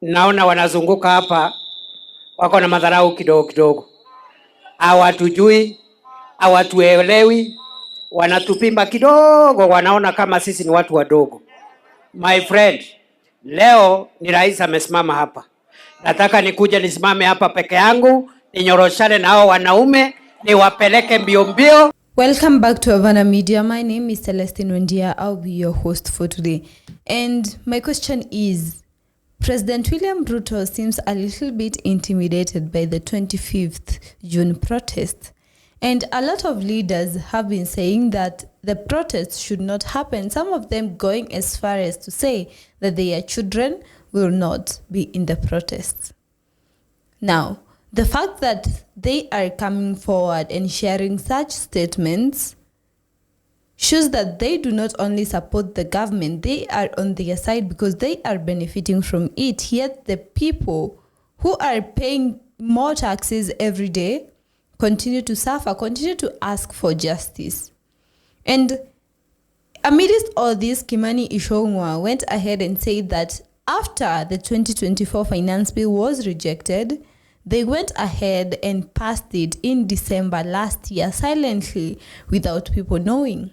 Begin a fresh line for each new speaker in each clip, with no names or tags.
naona wanazunguka hapa wako na madharau kidogo kidogo. Hawatujui, hawatuelewi, wanatupimba kidogo, wanaona kama sisi ni watu wadogo. My friend, leo ni rais amesimama hapa. Nataka nikuja nisimame hapa peke yangu, ninyoroshane na hao wanaume, niwapeleke mbio mbio.
Welcome back to Havana Media. My name is Celestine Wendia. I'll be your host for today. And my question is, President William Ruto seems a little bit intimidated by the 25th June protest. And a lot of leaders have been saying that the protests should not happen. Some of them going as far as to say that their children will not be in the protests. Now, the fact that they are coming forward and sharing such statements shows that they do not only support the government, they are on their side because they are benefiting from it. Yet the people who are paying more taxes every day continue to suffer, continue to ask for justice. And amidst all this, Kimani Ichung'wah went ahead and said that after the 2024 finance bill was rejected, they went ahead and passed it in December last year silently without people knowing.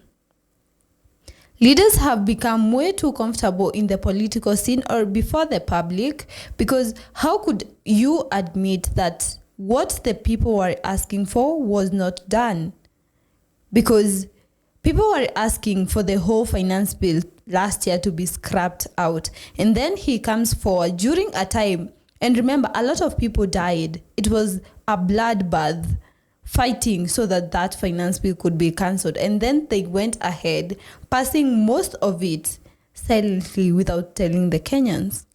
Leaders have become way too comfortable in the political scene or before the public, because how could you admit that what the people were asking for was not done? Because people were asking for the whole finance bill last year to be scrapped out. And then he comes forward during a time, and remember, a lot of people died. It was a bloodbath fighting so that that finance bill could be cancelled. And then they went ahead, passing most of it silently without telling the Kenyans.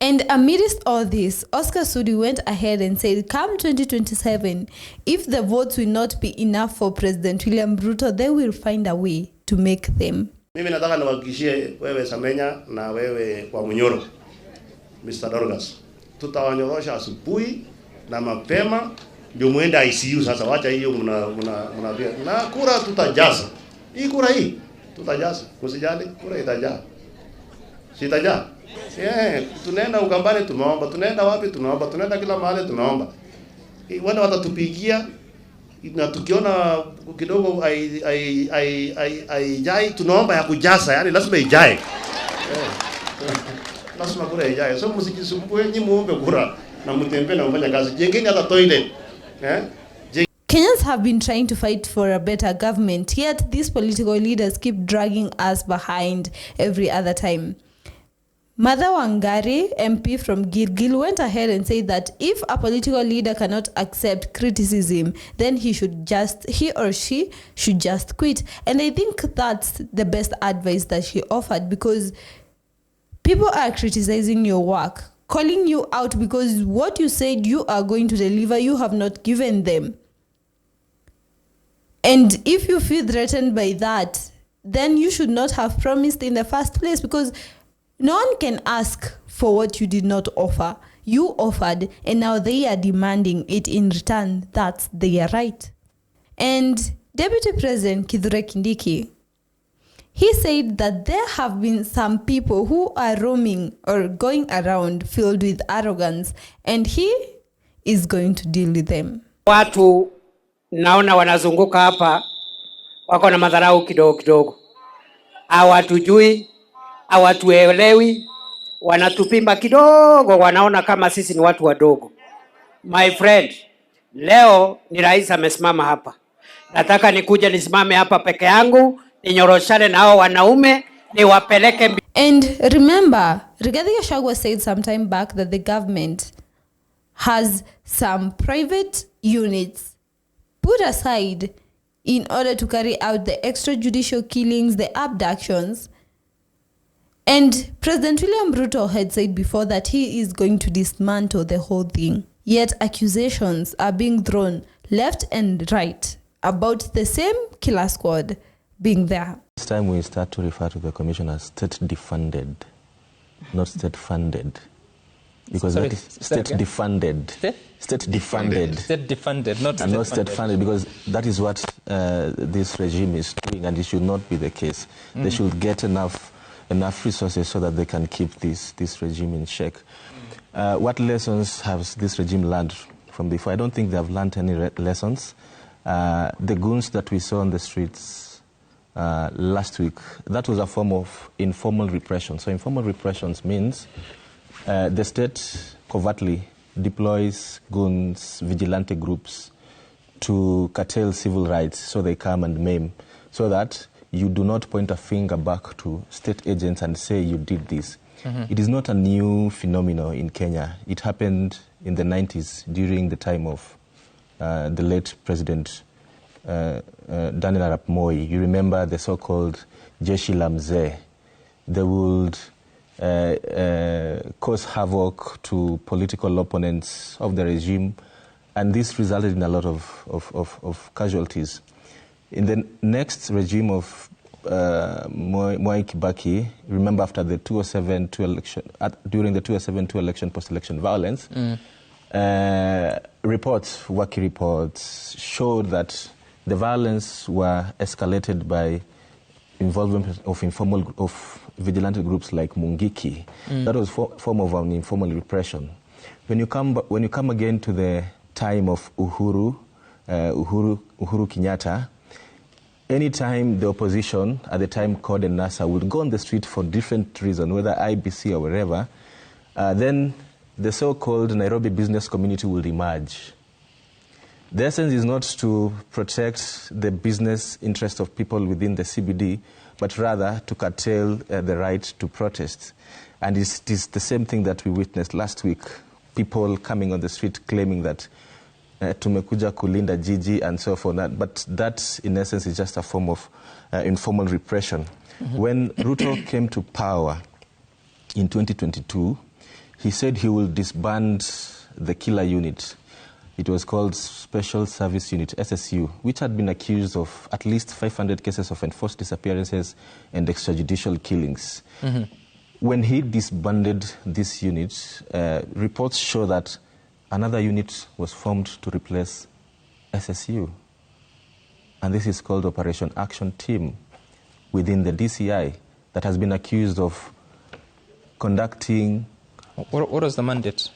And amidst all this, Oscar Sudi went ahead and said, come 2027, if the votes will not be enough for President William Ruto, they will find a way to make them.
Mimi nataka niwahakikishie wewe Samenya na wewe kwa Munyoro, Mr. Dorgas. Tutawanyorosha asubuhi na mapema ndio muende ICU sasa. Wacha hiyo mna na kura tutajaza. Hii kura hii tutajaza. Usijali, kura itajaa. Sitajaa. Tunaenda Ukambani tumeomba, tunaenda wapi tunaomba, tunaenda kila mahali tunaomba. Wale watatupigia na tukiona kidogo haijai tunaomba ya kujaza, yani lazima ijae. Lazima kura ijae. So msijisumbue, nyinyi muombe kura na mtembe na mfanye kazi. Jengeni hata toilet.
Kenyans have been trying to fight for a better government, yet these political leaders keep dragging us behind every other time. Martha Wangari, MP from Gilgil, went ahead and said that if a political leader cannot accept criticism, then he or she should just quit. And I think that's the best advice that she offered, because people are criticizing your work, calling you out because what you said you are going to deliver, you have not given them. And if you feel threatened by that, then you should not have promised in the first place, because no one can ask for what you did not offer. You offered, and now they are demanding it in return. That's their right. And Deputy President Kithure Kindiki, he said that there have been some people who are roaming or going around filled with arrogance, and he is going to deal with them.
Watu naona wanazunguka hapa wako na madharau kidogo kidogo. Hawatujui, hawatuelewi, wanatupimba kidogo, wanaona kama sisi ni watu wadogo. My friend, leo ni rais amesimama hapa. Nataka nikuja nisimame hapa peke yangu, ninyoroshane na hao wanaume, niwapeleke.
And remember, Rigathi Gachagua said some time back that the government has some private units put aside in order to carry out the extrajudicial killings, the abductions. And President William Ruto had said before that he is going to dismantle the whole thing. Yet accusations are being thrown left and right about the same killer squad being there.
This time we start to refer to the commission as state defunded, not state funded. Because that is state defunded. State defunded. State defunded, not state funded, because that is what this regime is doing, and it should not be the case. They should get enough resources so that they can keep this regime in check. What lessons has this regime learned from before? I don't think they have learned any lessons. The goons that we saw on the streets last week, that was a form of informal repression. So informal repressions means the state covertly deploys goons, vigilante groups to curtail civil rights, so they come and maim, so that you do not point a finger back to state agents and say you did this. It is not a new phenomenon in Kenya. It happened in the 90s during the time of the late President Daniel Arap Moi. You remember the so-called Jeshi la Mzee. They would cause havoc to political opponents of the regime, and this resulted in a lot of casualties. In the next regime of Mwai Kibaki, remember after the 2007 election, during the 2007 election, post-election violence, working reports showed that the violence were escalated by involvement of vigilante groups like Mungiki. That was form of an informal repression. When you come again to the time of Uhuru Kenyatta, anytime the opposition, at the time called NASA, would go on the street for different reasons, whether IBC or wherever, then the so-called Nairobi business community will emerge. The essence is not to protect the business interest of people within the CBD, but rather to curtail the right to protest. And it is the same thing that we witnessed last week, people coming on the street claiming that tumekuja kulinda jiji and so forth. But that, in essence, is just a form of informal repression. When Ruto came to power in 2022, he said he will disband the killer unit. It was called Special Service Unit, SSU, which had been accused of at least 500 cases of enforced disappearances and extrajudicial killings. When he disbanded this unit, reports show that another unit was formed to replace SSU. And this is called Operation Action Team within the DCI that has been accused of conducting...
What is the mandate?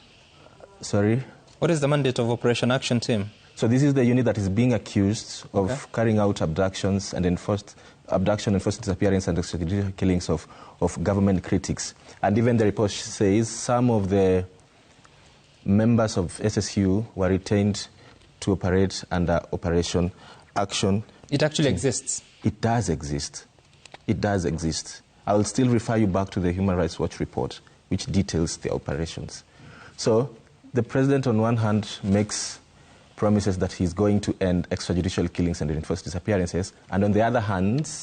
Sorry?
What is the mandate of Operation Action Team?
So this is the unit that is being accused of carrying out abductions and enforced disappearance and extrajudicial killings of government critics. And even the report says some of the members of SSU were retained to operate under Operation Action.
It actually exists?
It does exist. It does exist. I will still refer you back to the Human Rights Watch report, which details the operations. So the president, on one hand, makes promises that he's going to end extrajudicial killings and enforced disappearances, and on the other hand,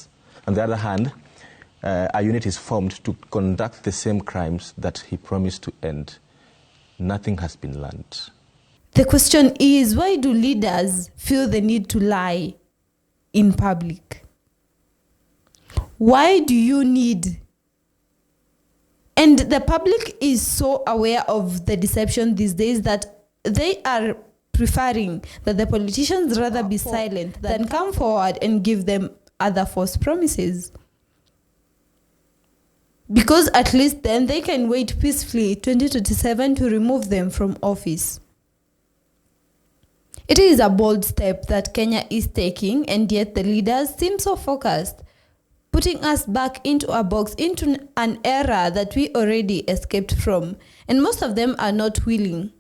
a unit is formed to conduct the same crimes that he promised to end. Nothing has been learned.
The question is, why do leaders feel the need to lie in public? Why do you need? And the public is so aware of the deception these days that they are preferring that the politicians rather be silent than come forward and give them other false promises. Because at least then they can wait peacefully 2027 to remove them from office. It is a bold step that Kenya is taking, and yet the leaders seem so focused, putting us back into a box, into an era that we already escaped from. And most of them are not willing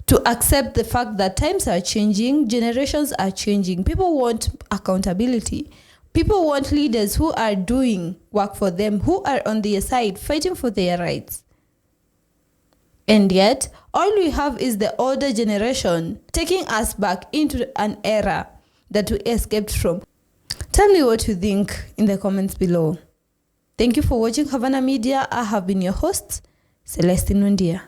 to accept the fact that times are changing, generations are changing. People want accountability. People want leaders who are doing work for them, who are on their side, fighting for their rights. And yet, all we have is the older generation taking us back into an era that we escaped from. Tell me what you think in the comments below. Thank you for watching Havana Media. I have been your host, Celestine Wendia.